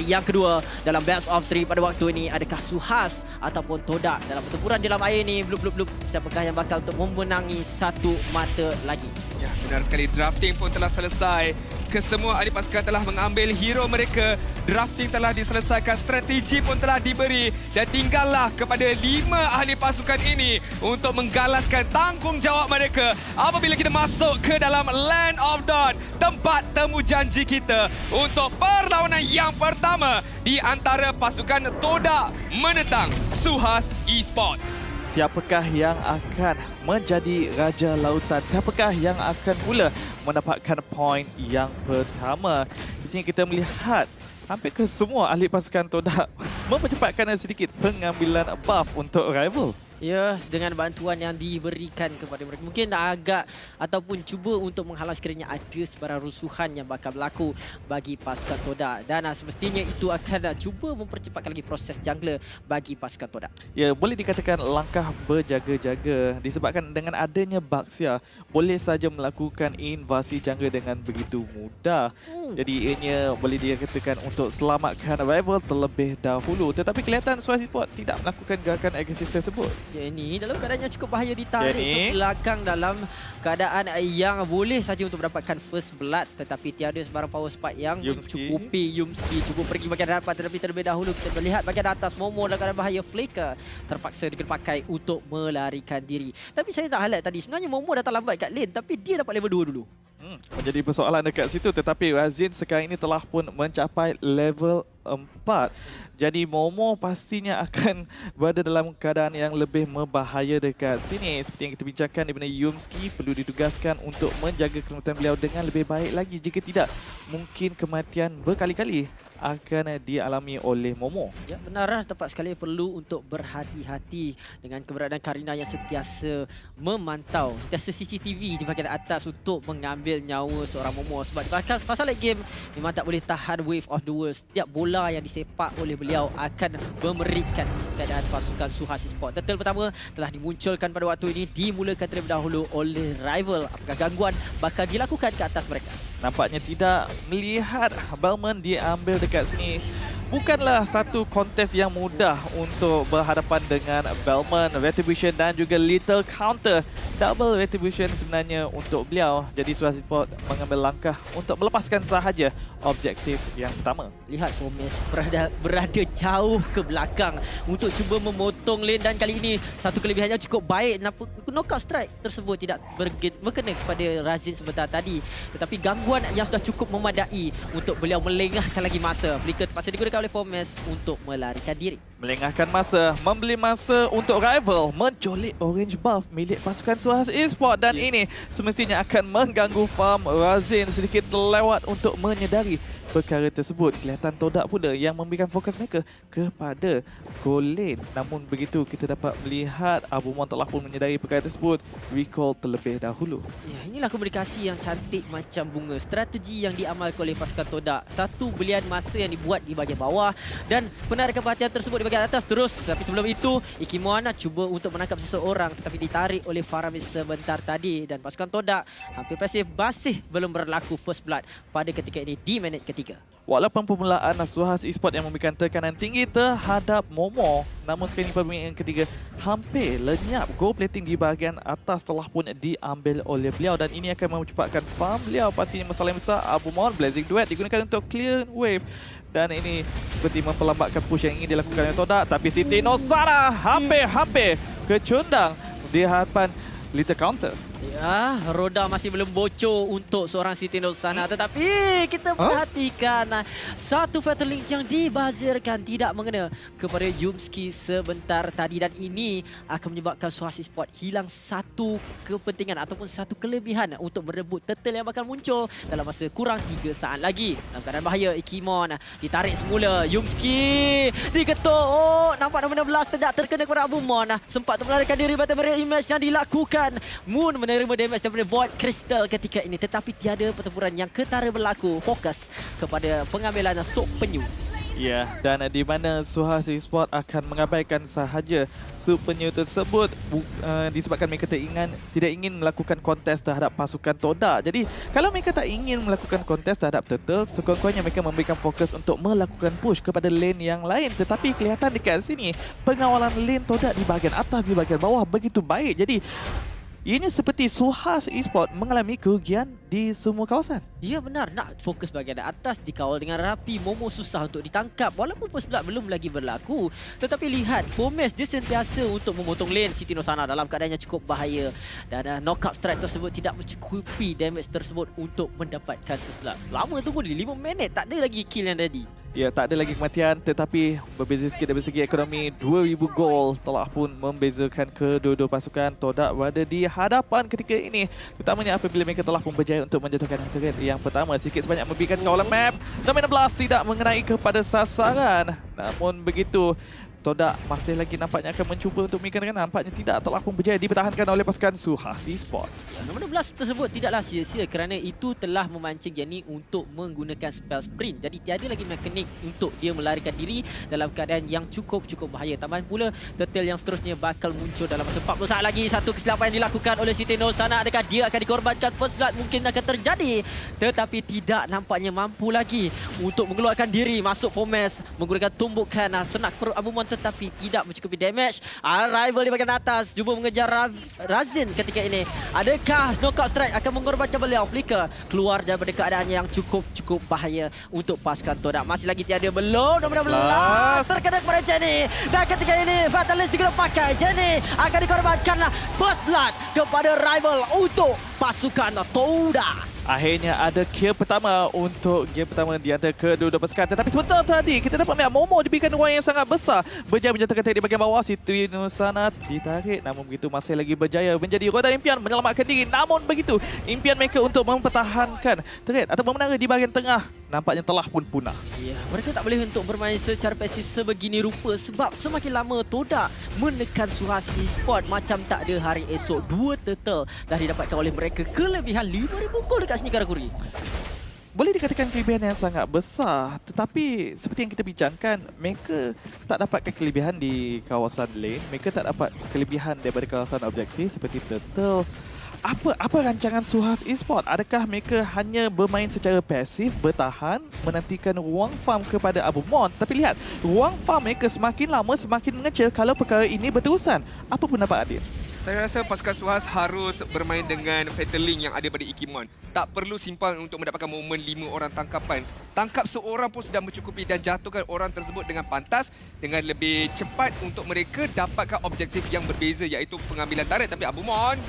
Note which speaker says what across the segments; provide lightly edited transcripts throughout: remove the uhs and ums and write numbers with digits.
Speaker 1: Yang kedua dalam best of 3 pada waktu ini, adakah Suhas ataupun Todak dalam pertempuran di dalam air ni? Blub. Siapakah yang bakal untuk memenangi satu mata lagi?
Speaker 2: Ya, benar sekali. Drafting pun telah selesai. Kesemua ahli pasukan telah mengambil hero mereka. Drafting telah diselesaikan, strategi pun telah diberi. Dan tinggallah kepada 5 ahli pasukan ini untuk menggalaskan tanggungjawab mereka apabila kita masuk ke dalam Land of Dawn, tempat temu janji kita untuk perlawanan yang pertama di antara pasukan Todak menentang Suhas Esports.
Speaker 3: Siapakah yang akan menjadi Raja Lautan? Siapakah yang akan pula mendapatkan poin yang pertama? Di sini kita melihat hampir ke semua ahli pasukan Todak mempercepatkan sedikit pengambilan buff untuk rival.
Speaker 1: Ya, dengan bantuan yang diberikan kepada mereka. Mungkin agak ataupun cuba untuk menghalau sekiranya ada sebarang rusuhan yang bakal berlaku bagi pasukan Todak. Dan semestinya itu akan cuba mempercepatkan lagi proses jungler bagi pasukan Todak.
Speaker 3: Ya, boleh dikatakan langkah berjaga-jaga disebabkan dengan adanya Baxia boleh saja melakukan invasi jungler dengan begitu mudah. Jadi ianya boleh dikatakan untuk selamatkan rival terlebih dahulu. Tetapi kelihatan Suhas Esports tidak melakukan gerakan agresif tersebut.
Speaker 1: Ini dalam keadaan yang cukup bahaya, ditarik ke belakang dalam keadaan yang boleh saja untuk mendapatkan first blood, tetapi tiada sebarang power spike yang mencukupi. Yumski cuba pergi bahagian hadapan, tetapi terlebih dahulu kita melihat bahagian atas Momo dalam keadaan bahaya. Flicker terpaksa dipakai untuk melarikan diri. Tapi saya nak highlight tadi, sebenarnya Momo datang lambat kat lane, tapi dia dapat level 2 dulu.
Speaker 3: Menjadi persoalan dekat situ, tetapi Razin sekarang ini telah pun mencapai level 4. Jadi Momo pastinya akan berada dalam keadaan yang lebih berbahaya dekat sini. Seperti yang kita bincangkan, di mana Yumski perlu ditugaskan untuk menjaga keselamatan beliau dengan lebih baik lagi. Jika tidak, mungkin kematian berkali-kali akan dialami oleh Momo.
Speaker 1: Ya, benar, tepat sekali, perlu untuk berhati-hati dengan keberadaan Karina yang sentiasa memantau, sentiasa CCTV di bahagian atas untuk mengambil nyawa seorang Momo. Sebab pasal late game memang tak boleh tahan Wave of the World. Setiap bola yang disepak oleh beliau akan memerikkan keadaan pasukan Suhas Esports. Turtle pertama telah dimunculkan pada waktu ini, dimulakan terlebih dahulu oleh rival. Apakah gangguan bakal dilakukan ke atas mereka?
Speaker 3: Nampaknya tidak. Melihat Balman diambil dekat sini, bukanlah satu kontes yang mudah untuk berhadapan dengan Balman. Retribution dan juga Little Counter. Double Retribution sebenarnya untuk beliau. Jadi Suhas Esports mengambil langkah untuk melepaskan sahaja objektif yang pertama.
Speaker 1: Lihat Gomez berada jauh ke belakang untuk cuba memotong lane, dan kali ini satu kelebihannya cukup baik. Knockout strike tersebut tidak berkena kepada Razin sebentar tadi, tetapi gangguan yang sudah cukup memadai untuk beliau melengahkan lagi masa. Flicker terpaksa digunakan oleh Gomez untuk melarikan diri.
Speaker 3: Melengahkan masa, membeli masa untuk rival, mencolik orange buff milik pasukan Suhas Esports, dan ini semestinya akan mengganggu farm Razin sedikit lewat untuk menyedari perkara tersebut. Kelihatan Todak pula yang memberikan fokus mereka kepada goal lane. Namun begitu, kita dapat melihat Abumon telah pun menyedari perkara tersebut, recall terlebih dahulu.
Speaker 1: Ya, inilah komunikasi yang cantik macam bunga. Strategi yang diamalkan oleh pasukan Todak. Satu belian masa yang dibuat di bahagian bawah dan penarikan perhatian tersebut di bahagian atas terus. Tapi sebelum itu, Ikimoana cuba untuk menangkap seseorang, tetapi ditarik oleh Faramis sebentar tadi. Dan pasukan Todak hampir pasif masih belum berlaku first blood pada ketika ini di minit ketiga.
Speaker 3: Walaupun permulaan Suhas Esports yang memberikan tekanan tinggi terhadap Momo, namun sekarang pada minit yang ketiga hampir lenyap. Gold plating di bahagian atas telah pun diambil oleh beliau, dan ini akan mempercepatkan farm beliau. Pastinya masalah yang besar. Abumon Blazing Duet digunakan untuk clear wave, dan ini seperti memperlambatkan push yang ingin dilakukan oleh Todak. Tapi Siti Nosara hampir kecundang di hadapan Little Counter.
Speaker 1: Ya, roda masih belum bocor untuk seorang Siti Nosana, tetapi kita perhatikan satu Fatal Link yang dibazirkan tidak mengena kepada Yumski sebentar tadi, dan ini akan menyebabkan Suhas Esports hilang satu kepentingan ataupun satu kelebihan untuk merebut turtle yang bakal muncul dalam masa kurang 3 saat lagi. Dalam keadaan bahaya, Ikimon ditarik semula, Yumski diketuk. Nampak nama blast tidak terkena kepada Abumon. Sempat melarikan diri battle barrier image yang dilakukan. Moon menerima damage daripada Void Crystal ketika ini, tetapi tiada pertempuran yang ketara berlaku. Fokus kepada pengambilan sok penyu.
Speaker 3: Ya, dan di mana Suhas Esports akan mengabaikan sahaja Super New tersebut disebabkan mereka tidak ingin melakukan kontes terhadap pasukan Todak. Jadi, kalau mereka tak ingin melakukan kontes terhadap Turtle, sekurang-kurangnya mereka memberikan fokus untuk melakukan push kepada lane yang lain. Tetapi kelihatan dekat sini, pengawalan lane Todak di bahagian atas, di bahagian bawah begitu baik. Jadi, ini seperti Suhas Esports mengalami kerugian di semua kawasan.
Speaker 1: Ya benar, nak fokus bahagian atas dikawal dengan rapi. Momo susah untuk ditangkap walaupun push blood belum lagi berlaku. Tetapi lihat, Fomes dia sentiasa untuk memotong lane Siti Nosana dalam keadaan yang cukup bahaya. Dan knockout strike tersebut tidak mencukupi damage tersebut untuk mendapatkan push blood. Lama tunggu di 5 minit, tak ada lagi kill yang ready.
Speaker 3: Ya, tak ada lagi kematian, tetapi berbeza sikit dari segi ekonomi. 2,000 gol telah pun membezakan kedua-dua pasukan. Todak berada di hadapan ketika ini, terutamanya apabila mereka telah pun berjaya untuk menjatuhkan turret yang pertama. Sikit sebanyak memberikan kawalan map. Domain 16 tidak mengenai kepada sasaran. Namun begitu, Todak masih lagi nampaknya akan mencuba untuk memikirkan. Nampaknya tidak, telah pun berjaya dipertahankan oleh pasukan Suhas Esports.
Speaker 1: Nombor 16 tersebut tidaklah sia-sia kerana itu telah memancing Jenny untuk menggunakan spell sprint. Jadi tiada lagi mekanik untuk dia melarikan diri dalam keadaan yang cukup bahaya. Tambahan pula Turtle yang seterusnya bakal muncul dalam masa 40 saat lagi. Satu kesilapan yang dilakukan oleh Siti Nosana. Adakah dia akan dikorbankan? First blood mungkin akan terjadi. Tetapi tidak nampaknya mampu lagi untuk mengeluarkan diri. Masuk Fomes menggunakan tumbukan senak perut Abumon, tetapi tidak mencukupi damage. Rival di bahagian atas cuba mengejar Razin ketika ini. Adakah knockout strike akan mengorbankan beliau? Flicker keluar daripada keadaan yang cukup bahaya untuk pasukan Todak. Masih lagi tiada, belum. Nombor 16 terkena kepada Jenny. Dan ketika ini Fatalist diguna pakai. Jenny akan dikorbankanlah first blood kepada rival untuk pasukan Todak.
Speaker 3: Akhirnya ada kill pertama untuk game pertama di antara kedua-dua pasukan. Tetapi sebentar tadi kita dapat melihat Momo diberikan ruang yang sangat besar. Berjaya menjatuhkan tarik di bahagian bawah. Siti Nosana ditarik. Namun begitu masih lagi berjaya menjadi roda impian menyelamatkan diri. Namun begitu impian mereka untuk mempertahankan tarik atau menara di bahagian tengah nampaknya telah pun punah.
Speaker 1: Ya, mereka tak boleh untuk bermain secara pasif sebegini rupa sebab semakin lama Todak menekan Suhas Esports macam tak ada hari esok. 2 turtle dah didapatkan oleh mereka, kelebihan 5,000 gol dekat sini Karakuri.
Speaker 3: Boleh dikatakan kelebihan yang sangat besar, tetapi seperti yang kita bincangkan, mereka tak dapatkan kelebihan di kawasan lane, mereka tak dapat kelebihan daripada kawasan objektif seperti turtle. Apa rancangan Suhas Esports? Adakah mereka hanya bermain secara pasif, bertahan, menantikan ruang farm kepada Abumon? Tapi lihat, ruang farm mereka semakin lama semakin mengecil kalau perkara ini berterusan. Apa pendapat Adin?
Speaker 2: Saya rasa pasukan Suhas harus bermain dengan Fatal Link yang ada pada Ikimon. Tak perlu simpan untuk mendapatkan momen 5 orang tangkapan. Tangkap seorang pun sudah mencukupi dan jatuhkan orang tersebut dengan pantas, dengan lebih cepat untuk mereka dapatkan objektif yang berbeza, iaitu pengambilan turret. Tapi Abumon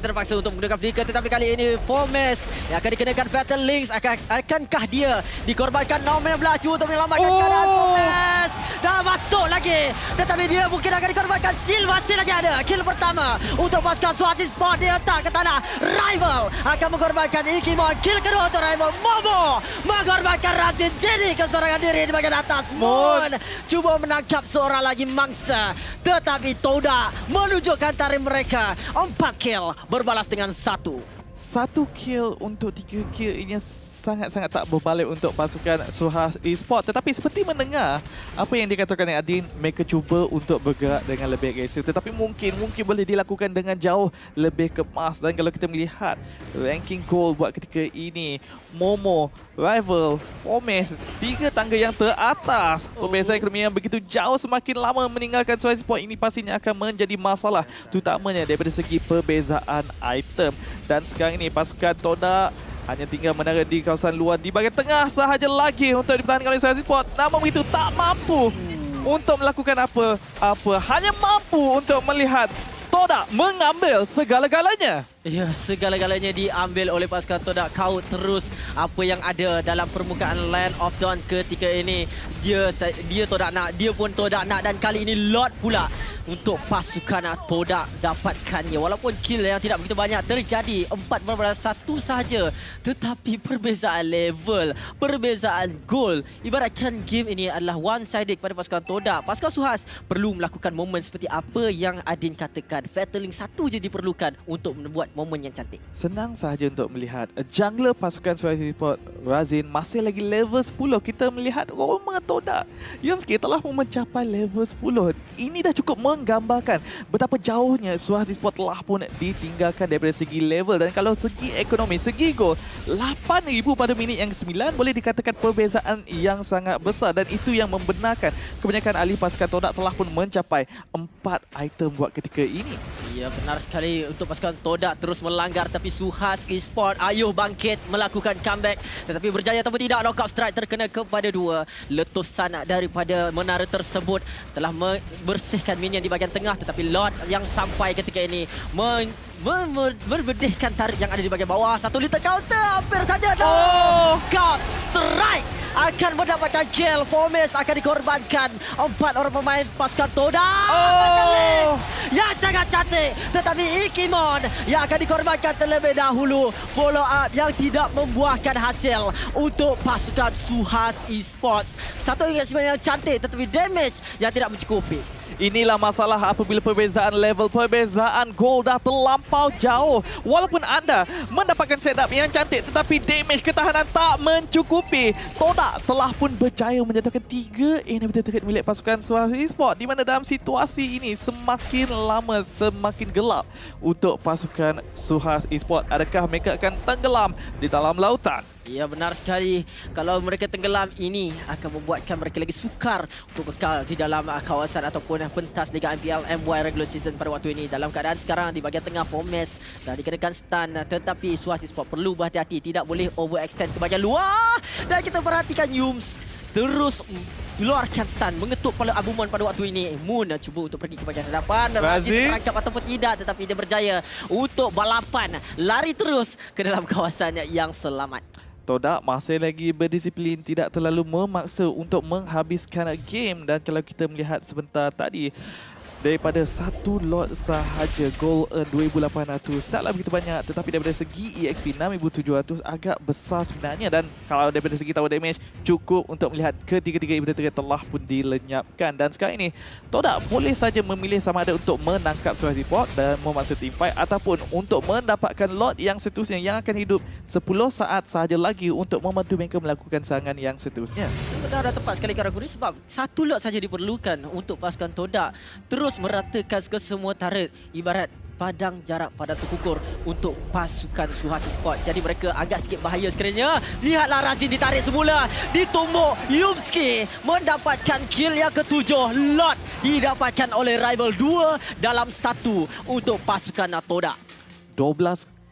Speaker 1: terpaksa untuk menggunakan flicker, tetapi kali ini Fomes yang akan dikenakan Fatal Links. Akankah dia dikorbankan? Nombor 16 cuba untuk menyelamatkan keadaan Fomes. Dah masuk lagi, tetapi dia mungkin akan dikorbankan. Shield masih lagi ada. Kill pertama untuk pasukan Suhas Esports. Dia letak ke tanah. Rival akan mengorbankan Ikimon. Kill kedua untuk rival. Momo mengorbankan Razin. Jadi kesorangan diri di bahagian atas. Moon cuba menangkap seorang lagi mangsa, tetapi Todak menunjukkan tarik mereka. 4 kill berbalas dengan 1
Speaker 3: kill untuk 3 kill ini sangat-sangat tak berbalik untuk pasukan Suhas Esports. Tetapi seperti mendengar apa yang dikatakan oleh Adin, mereka cuba untuk bergerak dengan lebih agresif. Tetapi mungkin boleh dilakukan dengan jauh lebih kemas. Dan kalau kita melihat ranking goal buat ketika ini, Momo, Rival, Fomes, 3 tangga yang teratas. Perbezaan ekonomi yang begitu jauh semakin lama meninggalkan Suhas Esports ini pastinya akan menjadi masalah, terutamanya daripada segi perbezaan item. Dan sekarang ini pasukan Todak hanya tinggal menara di kawasan luar di bahagian tengah sahaja lagi untuk dipertahankan oleh Suhas Esports. Namun begitu tak mampu untuk melakukan apa-apa. Hanya mampu untuk melihat Todak mengambil segala-galanya.
Speaker 1: Ya, segala-galanya diambil oleh pasukan Todak. Kaut terus apa yang ada dalam permukaan Land of Dawn ketika ini. Dia Todak nak, dia pun Todak nak, dan kali ini Lord pula untuk pasukan Todak dapatkannya. Walaupun kill yang tidak begitu banyak terjadi, 4-1 sahaja, tetapi perbezaan level, perbezaan gol, ibaratkan game ini adalah one-sided kepada pasukan Todak. Pasukan Suhas perlu melakukan momen seperti apa yang Adin katakan. Fatling satu je diperlukan untuk membuat momen yang cantik.
Speaker 3: Senang sahaja untuk melihat jungler pasukan Suhas Esports Razin masih lagi level 10. Kita melihat Roma Todak Yumski telah mencapai level 10. Ini dah cukup menggambarkan betapa jauhnya Suhas Esports telah pun ditinggalkan daripada segi level. Dan kalau segi ekonomi, segi gol, 8,000 pada minit yang ke-9 boleh dikatakan perbezaan yang sangat besar. Dan itu yang membenarkan kebanyakan ahli pasukan Todak telah pun mencapai 4 item buat ketika ini.
Speaker 1: Ya, benar sekali untuk pasukan Todak terus melanggar, tapi Suhas Esports ayuh bangkit melakukan comeback, tetapi berjaya ataupun tidak, knockout strike terkena kepada 2. Letusan daripada menara tersebut telah membersihkan minion di bahagian tengah, tetapi Lord yang sampai ketika ini berbedihkan tarik yang ada di bahagian bawah. Satu liter counter hampir saja. Knockout strike akan mendapatkan kill. Fomes akan dikorbankan. 4 orang pemain pasukan Todak. Yang sangat cantik, tetapi Ikimon yang akan dikorbankan terlebih dahulu. Follow up yang tidak membuahkan hasil untuk pasukan Suhas Esports. Satu engagement yang cantik, tetapi damage yang tidak mencukupi.
Speaker 3: Inilah masalah apabila perbezaan level, perbezaan gol dah terlampau jauh. Walaupun anda mendapatkan setup yang cantik, tetapi damage ketahanan tak mencukupi. Todak telah pun berjaya menjatuhkan 3 inhibitor turret milik pasukan Suhas Esports, di mana dalam situasi ini semakin lama semakin gelap untuk pasukan Suhas Esports. Adakah mereka akan tenggelam di dalam lautan?
Speaker 1: Ya, benar sekali. Kalau mereka tenggelam, ini akan membuatkan mereka lagi sukar untuk kekal di dalam kawasan ataupun pentas Liga MPL MY regular season pada waktu ini. Dalam keadaan sekarang di bahagian tengah, Fomes dah dikenakan stun, tetapi Suhas Esports perlu berhati-hati, tidak boleh overextend ke bahagian luar. Dan kita perhatikan Yums terus keluarkan stun, mengetuk kepala Abumon pada waktu ini. Moon cuba untuk pergi ke bahagian hadapan, Razin terangkap ataupun tidak, tetapi dia berjaya untuk balapan, lari terus ke dalam kawasan yang selamat.
Speaker 3: Todak masih lagi berdisiplin, tidak terlalu memaksa untuk menghabiskan game. Dan kalau kita melihat sebentar tadi, daripada satu lot sahaja gol 2,800 taklah begitu banyak, tetapi daripada segi EXP 6,700 agak besar sebenarnya. Dan kalau daripada segi tower damage cukup untuk melihat ketiga-tiga inhibitor telah pun dilenyapkan. Dan sekarang ini Todak boleh saja memilih sama ada untuk menangkap Suhas Esports dan memaksa teamfight, ataupun untuk mendapatkan lot yang seterusnya yang akan hidup 10 saat sahaja lagi untuk membantu mereka melakukan serangan yang seterusnya.
Speaker 1: Betul, dah tepat sekali Karakuri, sebab satu lot saja diperlukan untuk pasukan Todak terus meratakan ke semua turret, ibarat padang jarak pada terkukur untuk pasukan Suhas Esports. Jadi mereka agak sedikit bahaya sekiranya. Lihatlah Razin ditarik semula, ditumbuk. Yumski mendapatkan kill yang ke-7. Lot didapatkan oleh rival 2 dalam 1 untuk pasukan Todak.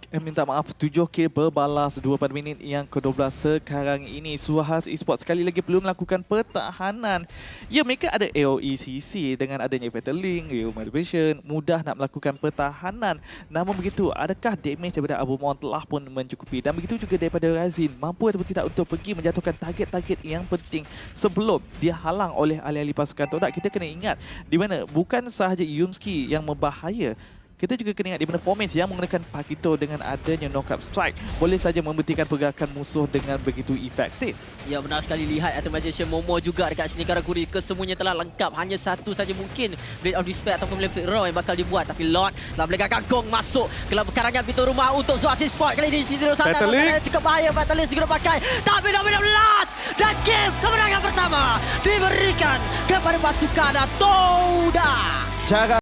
Speaker 3: 7 kill berbalas 2 pada minit yang ke-12 sekarang ini. Suhas Esports sekali lagi belum melakukan pertahanan. Ya, mereka ada AOE CC dengan adanya Fatal Link, Motivation, mudah nak melakukan pertahanan. Namun begitu, adakah damage daripada Abumon telah pun mencukupi? Dan begitu juga daripada Razin, mampu atau tidak untuk pergi menjatuhkan target-target yang penting sebelum dia halang oleh ahli-ahli pasukan Todak. Kita kena ingat di mana bukan sahaja Yumski yang membahaya, kita juga kena ingat di mana Fomes yang menggunakan Pakito dengan adanya knockout strike boleh saja membentikan pergerakan musuh dengan begitu efektif.
Speaker 1: Ya, benar sekali. Lihat Atomization Momo juga dekat sini Karakuri. Kesemuanya telah lengkap. Hanya satu saja mungkin Blade of Despair ataupun Blade Raw yang bakal dibuat. Tapi Lord telah melegakan gong masuk ke dalam karangan pintu rumah untuk Suhas Esports. Kali ini Siti Rosana cukup bahaya. Fatalist diguna pakai. Tapi dominant last. Dan game kemenangan pertama diberikan kepada pasukan Todak.